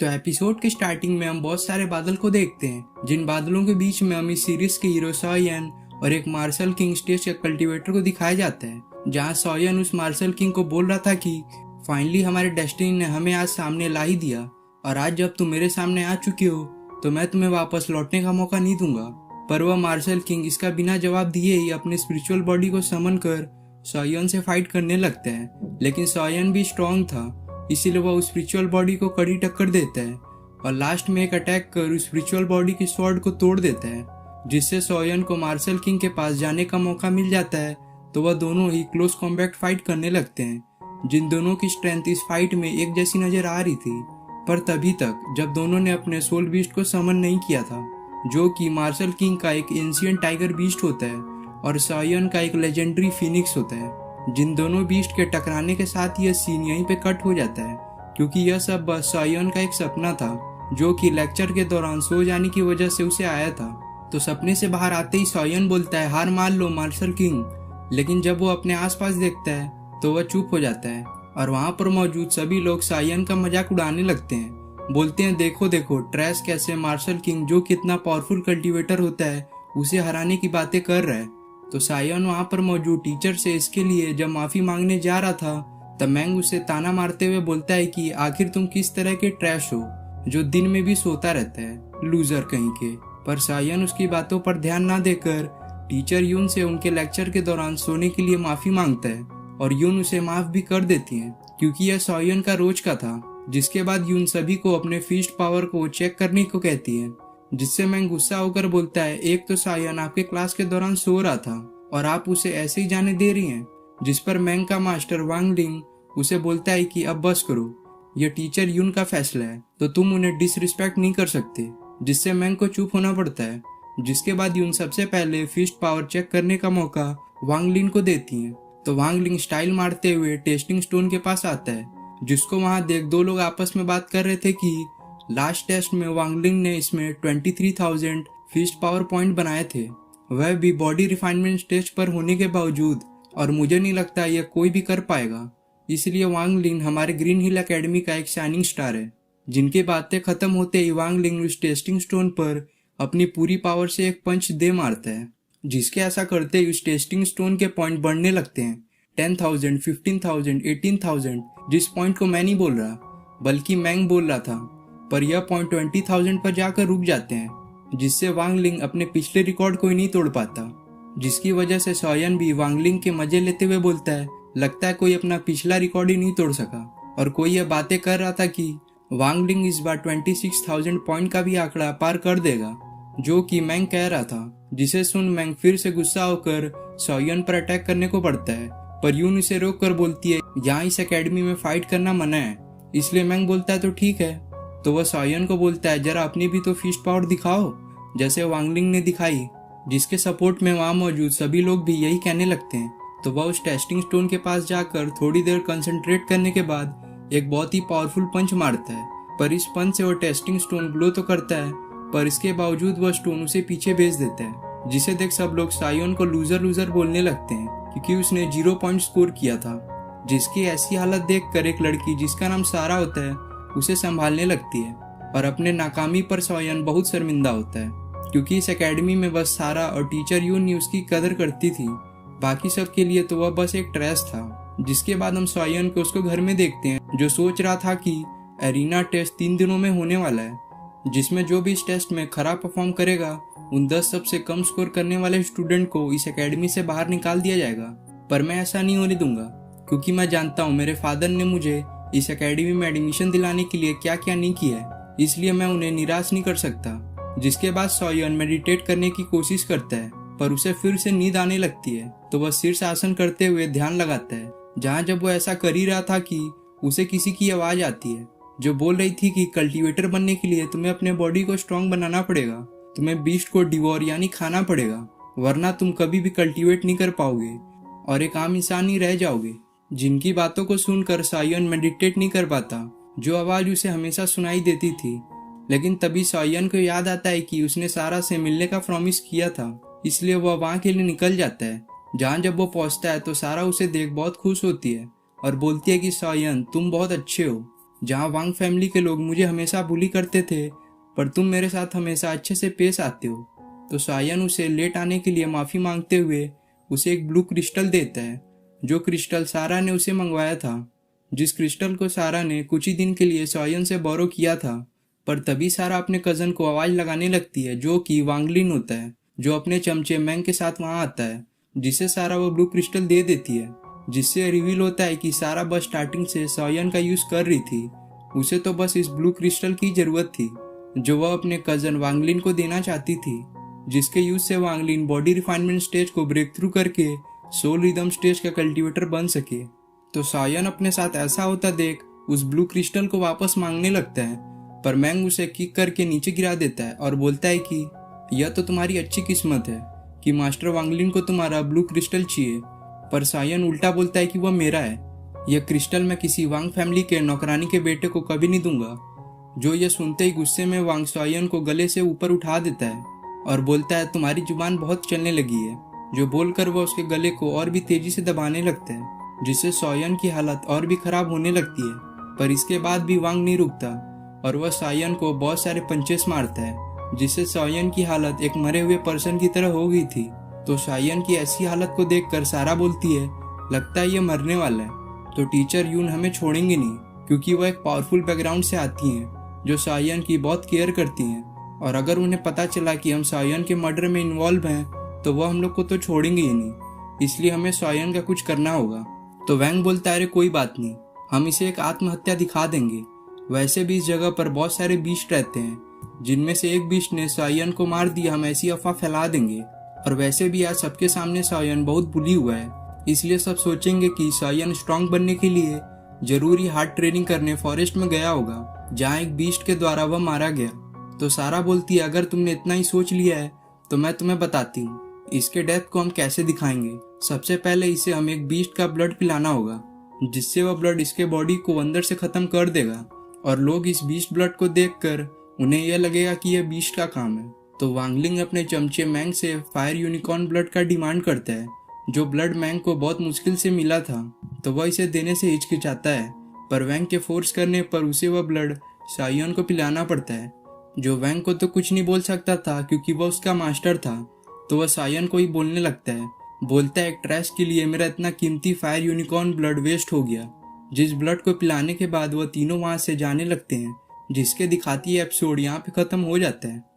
तो एपिसोड के स्टार्टिंग में हम बहुत सारे बादल को देखते हैं, जिन बादलों के बीच में हम इस सीरीज के हीरो सॉयन और एक मार्शल किंग स्टेज के कल्टीवेटर को दिखाया जाता है, जहां सॉयन उस मार्शल किंग को बोल रहा था कि फाइनली हमारे डेस्टिनी ने हमें आज सामने ला ही दिया और आज जब तुम मेरे सामने आ चुके हो तो मैं तुम्हें वापस लौटने का मौका नहीं दूंगा। पर वह मार्शल किंग इसका बिना जवाब दिए ही अपने स्पिरिचुअल बॉडी को समन कर सॉयन से फाइट करने लगता है, लेकिन सॉयन भी स्ट्रांग था, इसीलिए वह उस स्पिरिचुअल बॉडी को कड़ी टक्कर देता है और लास्ट में एक अटैक कर उस स्पिरिचुअल बॉडी की स्वॉर्ड को तोड़ देता है, जिससे सॉयन को मार्शल किंग के पास जाने का मौका मिल जाता है। तो वह दोनों ही क्लोज कॉम्बैट फाइट करने लगते हैं, जिन दोनों की स्ट्रेंथ इस फाइट में एक जैसी नजर आ रही थी, पर तभी तक जब दोनों ने अपने सोल बीस्ट को समन नहीं किया था, जो कि मार्शल किंग का एक एंशिएंट टाइगर बीस्ट होता है और सॉयन का एक लेजेंडरी फिनिक्स होता है। जिन दोनों बीस्ट के टकराने के साथ यह सीन यहीं पे कट हो जाता है, क्योंकि यह सब बस सॉयन का एक सपना था, जो कि लेक्चर के दौरान सो जाने की वजह से उसे आया था। तो सपने से बाहर आते ही सॉयन बोलता है, हार मान लो मार्शल किंग। लेकिन जब वो अपने आसपास देखता है तो वह चुप हो जाता है और वहां पर मौजूद सभी लोग सॉयन का मजाक उड़ाने लगते हैं, बोलते हैं देखो देखो ट्रैश कैसे मार्शल किंग जो कितना पावरफुल कल्टीवेटर होता है उसे हराने की बातें कर रहा है। तो सॉयन वहां पर मौजूद टीचर से इसके लिए जब माफी मांगने जा रहा था, तब मैंग उसे ताना मारते हुए बोलता है कि आखिर तुम किस तरह के ट्रैश हो जो दिन में भी सोता रहता है, लूजर कहीं के। पर सॉयन उसकी बातों पर ध्यान ना देकर टीचर यून से उनके लेक्चर के दौरान सोने के लिए माफी मांगता है और यून उसे माफ भी कर देती है, क्योंकि यह सॉयन का रोज का था। जिसके बाद यून सभी को अपने फीस्ट पावर को चेक करने को कहती है, जिससे मैं गुस्सा होकर बोलता है, एक तो सॉयन आपके क्लास के दौरान सो रहा था और आप उसे ऐसे ही जाने दे रही हैं। जिस पर मैंग का मास्टर वांग लिंग उसे बोलता है कि अब बस करो, यह टीचर यून का फैसला है, तो तुम उन्हें डिसरिस्पेक्ट नहीं कर सकते, जिससे मैंग को चुप होना पड़ता है। जिसके बाद यून सबसे पहले फीस्ट पावर चेक करने का मौका वांग लिंग को देती है। तो वांग लिंग स्टाइल मारते हुए टेस्टिंग स्टोन के पास आता है, जिसको वहां देख दो लोग आपस में बात कर रहे थे कि लास्ट टेस्ट में वांग लिंग ने इसमें 23,000 फीस्ट पावर पॉइंट बनाए थे, वह भी बॉडी रिफाइनमेंट स्टेज पर होने के बावजूद, और मुझे नहीं लगता यह कोई भी कर पाएगा। इसलिए वांग लिंग हमारे ग्रीन हिल एकेडमी का एक शाइनिंग स्टार है। जिनकी बातें खत्म होते ही वांग लिंग उस टेस्टिंग स्टोन पर अपनी पूरी पावर से एक पंच दे मारता है, जिसके ऐसा करते ही उस टेस्टिंग स्टोन के पॉइंट बढ़ने लगते हैं 10,000, 15,000, 18,000। जिस पॉइंट को मैं नहीं बोल रहा बल्कि मैंग बोल रहा था, पर यह पॉइंट 20,000 पर जाकर रुक जाते हैं, जिससे वांग लिंग अपने पिछले रिकॉर्ड को ही नहीं तोड़ पाता। जिसकी वजह से सॉयन भी वांग लिंग के मजे लेते हुए बोलता है, लगता है कोई अपना पिछला रिकॉर्ड ही नहीं तोड़ सका। और कोई यह बातें कर रहा था कि वांग लिंग इस बार 26,000 पॉइंट का भी आंकड़ा पार कर देगा, जो कि मैंग कह रहा था। जिसे सुन मैंग फिर से गुस्सा होकर सॉयन पर अटैक करने को पड़ता है, पर यून इसे रोक कर बोलती है, यहाँ इस एकेडमी में फाइट करना मना है। इसलिए मैंग बोलता है तो ठीक है। तो वह सॉयन को बोलता है, जरा अपनी भी तो फीस्ट पावर दिखाओ जैसे वांग लिंग ने दिखाई, जिसके सपोर्ट में वहां मौजूद सभी लोग भी यही कहने लगते हैं। तो वह उस टेस्टिंग स्टोन के पास जाकर थोड़ी देर कंसंट्रेट करने के बाद एक बहुत ही पावरफुल पंच मारता है, पर इस पंच से वह टेस्टिंग स्टोन ग्लो तो करता है, पर इसके बावजूद वह स्टोन उसे पीछे भेज देता है, जिसे देख सब लोग सॉयन को लूजर लूजर बोलने लगते हैं, क्योंकि उसने 0 पॉइंट स्कोर किया था। जिसकी ऐसी हालत देखकर एक लड़की जिसका नाम सारा होता है उसे संभालने लगती है, और अपने नाकामी पर सॉयन बहुत शर्मिंदा होता है, क्योंकि इस एकेडमी में बस सारा और टीचर यून ही उसकी कदर करती थी, बाकी सब के लिए तो वह बस एक ट्रैश था। जिसके बाद हम सॉयन को उसको घर में देखते हैं, जो सोच रहा था कि एरिना टेस्ट 3 दिनों में होने वाला है, जिसमें जो भी इस टेस्ट में खराब परफॉर्म करेगा उन 10 सबसे कम स्कोर करने वाले स्टूडेंट को इस एकेडमी से बाहर निकाल दिया जाएगा। पर मैं ऐसा नहीं होने दूंगा, क्योंकि मैं जानता हूँ मेरे फादर ने मुझे इस एकेडमी में एडमिशन दिलाने के लिए क्या क्या नहीं किया है, इसलिए मैं उन्हें निराश नहीं कर सकता। जिसके बाद सॉयन मेडिटेट करने की कोशिश करता है, पर उसे फिर से नींद आने लगती है, तो वह शीर्षासन करते हुए ध्यान लगाता है, जहाँ जब वो ऐसा कर ही रहा था कि उसे किसी की आवाज आती है, जो बोल रही थी कि कल्टीवेटर बनने के लिए तुम्हें अपने बॉडी को स्ट्रॉन्ग बनाना पड़ेगा, तुम्हें बीस्ट को डिवोर यानी खाना पड़ेगा, वरना तुम कभी भी कल्टीवेट नहीं कर पाओगे और एक आम इंसान ही रह जाओगे। जिनकी बातों को सुनकर सॉयन मेडिटेट नहीं कर पाता, जो आवाज उसे हमेशा सुनाई देती थी। लेकिन तभी सॉयन को याद आता है कि उसने सारा से मिलने का प्रॉमिस किया था, इसलिए वह वहां के लिए निकल जाता है। जहाँ जब वो पहुंचता है तो सारा उसे देख बहुत खुश होती है और बोलती है कि सॉयन तुम बहुत अच्छे हो। जहाँ वांग फैमिली के लोग मुझे हमेशा बुली करते थे, पर तुम मेरे साथ हमेशा अच्छे से पेश आते हो। तो सायन उसे लेट आने के लिए माफ़ी मांगते हुए उसे एक ब्लू क्रिस्टल देता है, जो क्रिस्टल सारा ने उसे मंगवाया था, जिस क्रिस्टल को सारा ने कुछ ही दिन के लिए सायन से बोरो किया था। पर तभी सारा अपने कज़न को आवाज़ लगाने लगती है, जो कि वांगलिन होता है, जो अपने चमचे मैंग के साथ वहाँ आता है, जिसे सारा वो ब्लू क्रिस्टल दे देती है, जिससे रिवील होता है कि सारा बस स्टार्टिंग से सायन का यूज़ कर रही थी। उसे तो बस इस ब्लू क्रिस्टल की ज़रूरत थी, जो वह अपने कज़न वांगलिन को देना चाहती थी, जिसके यूज से वांगलिन बॉडी रिफाइनमेंट स्टेज को ब्रेक थ्रू करके सोल रिदम स्टेज का कल्टीवेटर बन सके। तो सायन अपने साथ ऐसा होता देख उस ब्लू क्रिस्टल को वापस मांगने लगता है, पर मैंग उसे किक करके नीचे गिरा देता है और बोलता है कि यह तो तुम्हारी अच्छी किस्मत है कि मास्टर वांगलिन को तुम्हारा ब्लू क्रिस्टल चाहिए। पर सायन उल्टा बोलता है कि वह मेरा है, यह क्रिस्टल मैं किसी वांग फैमिली के नौकरानी के बेटे को कभी नहीं दूंगा। जो यह सुनते ही गुस्से में वांग सायन को गले से ऊपर उठा देता है और बोलता है तुम्हारी जुबान बहुत चलने लगी है, जो बोलकर वह उसके गले को और भी तेजी से दबाने लगता है, जिससे सायन की हालत और भी खराब होने लगती है। पर इसके बाद भी वांग नहीं रुकता और वह सायन को बहुत सारे पंचेस मारता है, जिससे सायन की हालत एक मरे हुए पर्सन की तरह हो गई थी। तो सायन की ऐसी हालत को देखकर सारा बोलती है लगता है ये मरने वाला है, तो टीचर यून हमें छोड़ेंगे नहीं, क्योंकि वह एक पावरफुल बैकग्राउंड से आती हैं जो सायन की बहुत केयर करती हैं, और अगर उन्हें पता चला कि हम सायन के मर्डर में इन्वॉल्व हैं तो वह हम लोग को तो छोड़ेंगे ही नहीं, इसलिए हमें सायन का कुछ करना होगा। तो वैंग बोलता है अरे कोई बात नहीं, हम इसे एक आत्महत्या दिखा देंगे। वैसे भी इस जगह पर बहुत सारे बीस्ट रहते हैं, जिनमें से एक बीस्ट ने सायन को मार दिया, हम ऐसी अफवाह फैला देंगे। और वैसे भी आज सबके सामने सायन बहुत बुली हुआ है, इसलिए सब सोचेंगे कि सायन स्ट्रांग बनने के लिए जरूरी हार्ड ट्रेनिंग करने फॉरेस्ट में गया होगा, जहाँ एक बीस्ट के द्वारा वह मारा गया। तो सारा बोलती है अगर तुमने इतना ही सोच लिया है तो मैं तुम्हें बताती हूँ इसके डेथ को हम कैसे दिखाएंगे। सबसे पहले इसे हम एक बीस्ट का ब्लड पिलाना होगा, जिससे वह ब्लड इसके बॉडी को अंदर से खत्म कर देगा, और लोग इस बीस्ट ब्लड को देखकर उन्हें यह लगेगा कि यह बीस्ट का काम है। तो वांगलिंग अपने चमचे मैंग से फायर यूनिकॉर्न ब्लड का डिमांड करता है, जो ब्लड मैंग को बहुत मुश्किल से मिला था, तो वह इसे देने से हिचकिचाता है, पर वैंग के फोर्स करने पर उसे वह ब्लड सायन को पिलाना पड़ता है। जो वैंग को तो कुछ नहीं बोल सकता था क्योंकि वह उसका मास्टर था, तो वह सायन को ही बोलने लगता है। बोलता है एक ट्रैश के लिए मेरा इतना कीमती फायर यूनिकॉर्न ब्लड वेस्ट हो गया। जिस ब्लड को पिलाने के बाद वह तीनों वहां से जाने लगते हैं, जिसके दिखाती है एपिसोड यहाँ पे खत्म हो जाता है।